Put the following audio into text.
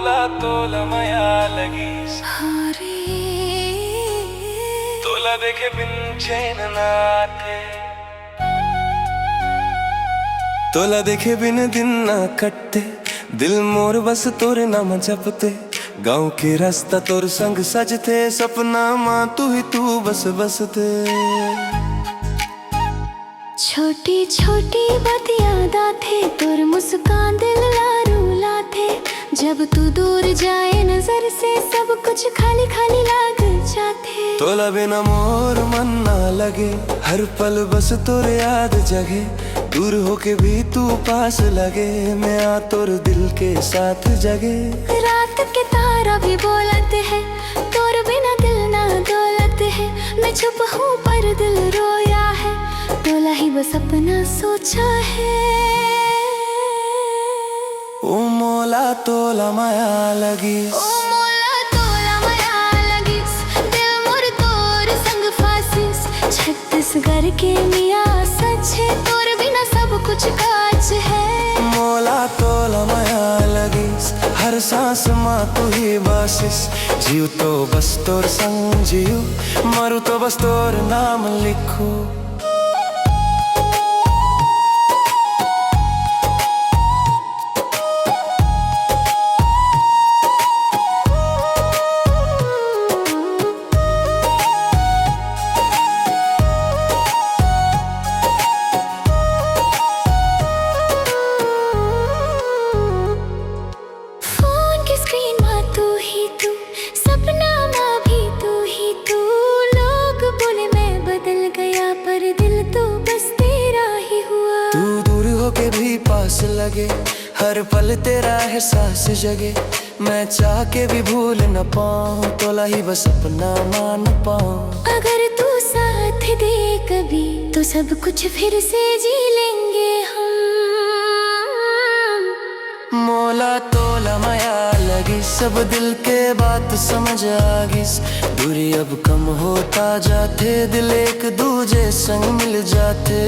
मोला तोला माया लगी तोला देखे बिन चैन ना आते, तोला देखे बिन दिन ना कटते, दिल मोर बस तोरे नाम जपते, गाँव के रास्ता तोर संग सजते, सपना माँ तू ही तू बस बसते। छोटी छोटी बात याद आते, तोर मुस्कान दिल लारू लाते, जब तू दूर जाए नजर से सब कुछ खाली खाली लाग जाते। तोला बिना मोर मन ना लगे, हर पल बस तोर याद जगे, दूर होके भी तू पास लगे, मैं आ तोर दिल के साथ जगे। रात के तारा भी बोलते हैं, तोर बिना दिल ना दौलत है, मैं चुप हूँ पर दिल रोया है, तोला ही बस अपना सोचा है। ओ मोला तोला माया लगी, ओ मोला तोला माया लगी, दिल मोर तोर संग फासिस, छत्तीसगढ़ के मियाँ सच है, तोर बिना सब कुछ काच है। मोला तोला माया लगी, हर सांस माँ तू ही बासिस, जीव तो बस तोर संग जियो, मरू तो बस तोर नाम लिखो। के भी पास लगे, हर पल तेरा एहसास जगे, मैं चाह के भी भूल न पाऊँ, तोला ही बस अपना मान पाऊँ। अगर तू साथ दे कभी तो सब कुछ फिर से जी लेंगे हम। मोला तोला माया लगी, सब दिल के बात समझ आ गई, दूरी अब कम होता जाते, दिल एक दूजे संग मिल जाते।